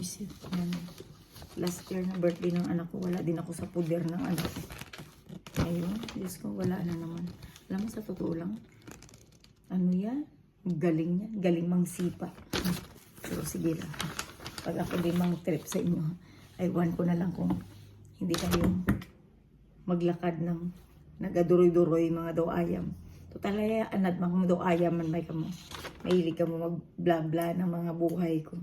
visit. Yan. Last year na birthday ng anak ko, wala din ako sa puder ng anak ko. Ayun, Diyos ko, wala na naman. Alam mo, sa totoo lang, ano yan? Galing niya. Galing mang sipa. So, sige lang. Pag ako din mang trip sa inyo, ay one ko na lang kung hindi kayo maglakad ng nagaduroy-duroy mga daw ayam. Total ay anad mga daw ayam man may kamo. Mahilig ka mo mag-bla-bla ng mga buhay ko.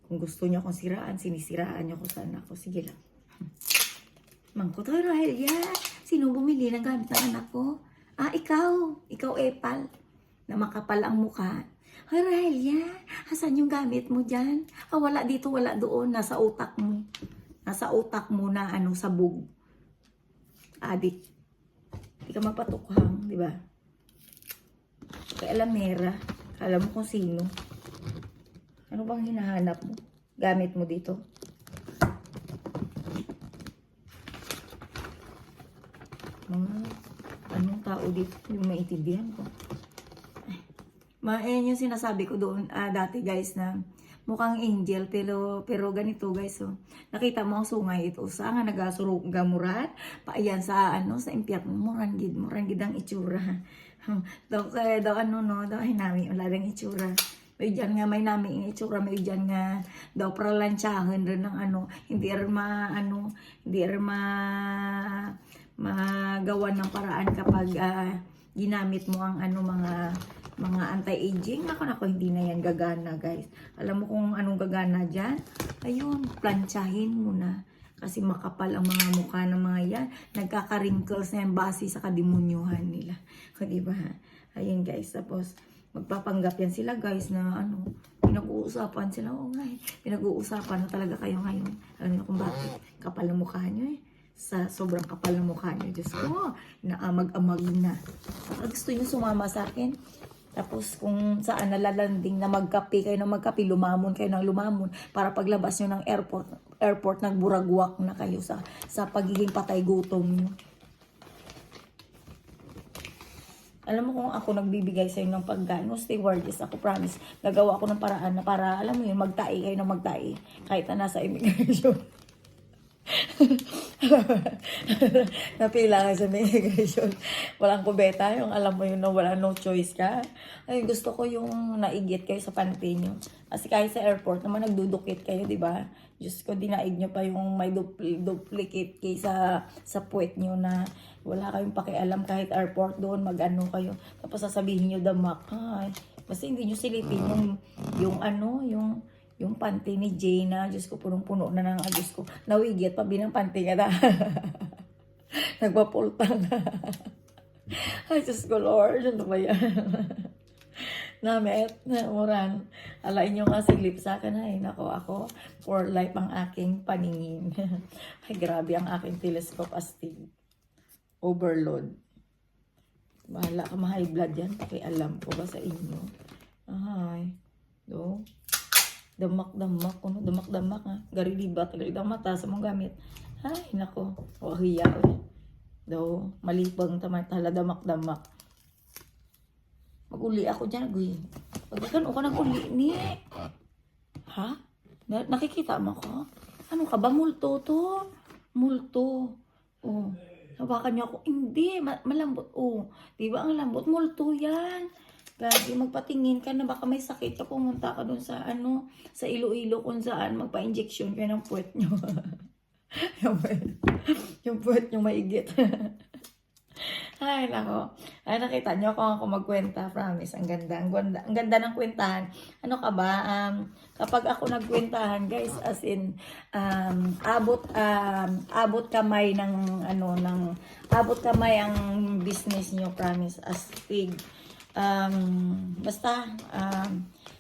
Kung gusto niyo akong siraan, sinisiraan niyo ko sa anak ko. Sige lang. Mangkot, ay Rahelia, sino bumili ng gamit ng anak ko? Ah, ikaw. Ikaw, Epal. Na makapal ang mukha. Ay Rahelia, asan yung gamit mo dyan? Ah, wala dito, wala doon. Nasa utak mo. Nasa utak mo na ano, sabog. Adik. Hindi ka magpatukhang, di ba? Kaya alamera. Alam mo kung sino. Ano bang hinahanap mo? Gamit mo dito? Mga anong tao dito? Yung maintindihan ko. Yan yung sinasabi ko doon dati guys na mukhang angel pero ganito guys oh. Nakita mo ang sungay ito sa nga nagasurog gamurat pa ayan sa ano sa impyerno murangid ang itsura. Daw kaya daw ano no daw ay nami wala dang itsura. May dyan nga may nami ang itsura may dyan nga daw pralansyahan rin ng ano hindi rin magawa ng paraan kapag ginamit mo ang ano mga anti-aging. Nako, hindi na yan gagana, guys. Alam mo kung anong gagana dyan? Ayun, planchahin mo na. Kasi makapal ang mga mukha ng mga yan. Nagkaka-wrinkles na yan base sa kademonyuhan nila. O, diba? Ayun, guys. Tapos, magpapanggap yan sila, guys, na ano, pinag-uusapan sila. Oo nga, pinag-uusapan na talaga kayo ngayon. Alam niyo kung bakit? Kapal ang mukha nyo, eh. Sa sobrang kapal ng mukha nyo. Diyos ko, naamag-amag na. Gusto nyo sumama sa akin? Tapos kung saan nalalanding na magkape kayo ng magkape, lumamon kayo ng lumamon para paglabas nyo ng airport nagburagwak na kayo sa pagiging patay gutom nyo. Alam mo kung ako nagbibigay sa inyo ng pagkain, no, stewardess, ako promise, gagawa ako ng paraan na para, alam mo yun, magtai kayo ng magtai kahit na nasa immigration. Napila ka sa immigration, walang kubeta, yung alam mo yun na wala no choice ka. Ay, gusto ko yung naigit kayo sa panty nyo. Kasi kahit sa airport naman nagdudukit kayo, di ba? Diyos ko, dinaig nyo pa yung may duplicate kayo sa puwet nyo na wala kayong pakialam kahit airport doon, mag-ano kayo. Tapos sasabihin nyo damak. Ay, kasi hindi nyo silipin yung panty ni Jayna. Diyos ko, punong-puno na ng Diyos ko. Nawigit pa binang panty nga na. Nagpapultang. Ay, Diyos ko, Lord. Ano ba yan? Namet, namuran. Alain nyo nga silip sa akin. Ay, nako ako. For life ang aking paningin. Ay, grabe ang aking telescope astig. Overload. Bahala ka ma-high blood yan. Pakialam ko ba sa inyo? Ay, do. Damak-damak, damak-damak ha. Garilibat, garilidang mata sa mong gamit. Ay, nako. Wahiya eh. Daw, malibang tamatala, damak-damak. Mag-uli ako dyan, guy. Pagkakan ka nag-uli ni. Ha? Nakikita mo ko? Ano ka ba? Multo to? Multo. Oh. Hawakan niyo ako. Hindi, malambot. Oh. Diba ang lambot? Multo yan. Gagi, magpatingin ka na baka may sakit ka, pumunta ka dun sa ano, sa Iloilo kung saan magpa-injection kayo ng puwet nyo. yung puwet nyo maigit. Ay, nako. Ay, nakita nyo ako magkwenta, promise. Ang ganda. Ang ganda ng kwentahan. Ano ka ba? Kapag ako nagkwentahan, guys, as in, abot kamay abot kamay ang business nyo, promise. Astig. Basta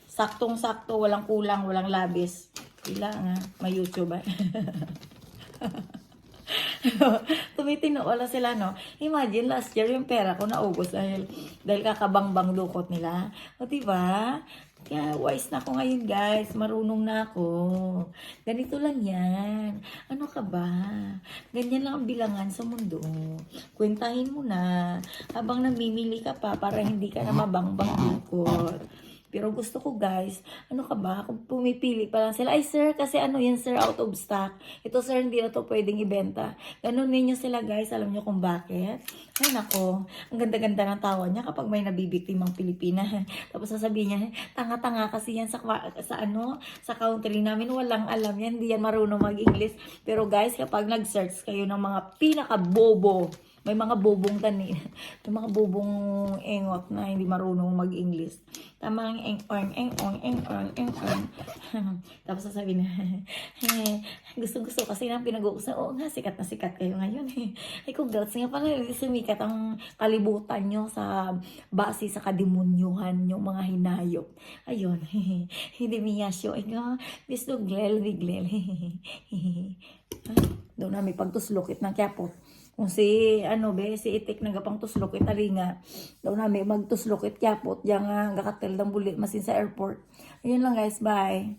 saktong-sakto, walang kulang, walang labis. Ila nga, may YouTube tumitino wala sila, no? Imagine last year yung pera ko naubos dahil kakabangbang dukot nila. O diba? Kaya wise na ako ngayon, guys. Marunong na ako. Ganito lang yan. Ano ka ba? Ganyan lang ang bilangan sa mundo. Kwentahin mo na habang namimili ka pa para hindi ka na mabangbang dukot. Pero gusto ko guys, ano ka ba, kung pumipili pa lang sila, ay sir, kasi ano yan sir, out of stock. Ito sir, hindi na to pwedeng ibenta. Ganun ninyo sila guys, alam nyo kung bakit? Ay nako, ang ganda-ganda ng tawa niya kapag may nabibiktimang Pilipina. Tapos sasabihin niya, tanga-tanga kasi yan sa country namin, walang alam yan, hindi yan marunong mag-English. Pero guys, kapag nag-search kayo ng mga pinaka-bobo, may mga bobong may mga bobong engot na hindi marunong mag-English. Tamang eng-ong. Tapos sasabihin na, gusto kasi nang pinag-uusapan. Oo nga, sikat na sikat kayo ngayon. Ay, congrats nga pala, sumikat ang kalibutan nyo sa base sa kademonyuhan yung mga hinayop. Ayun, hindi miyasyo. Ay nga, bisnuglel, biglel. Doon namin pagtuslokit ng Quiapo. Kung si Itik nagapang tuslokit alinga, daw namin magtuslokit Quiapo, diyan nga gakatel ng buli masin sa airport. Ayun lang guys, bye.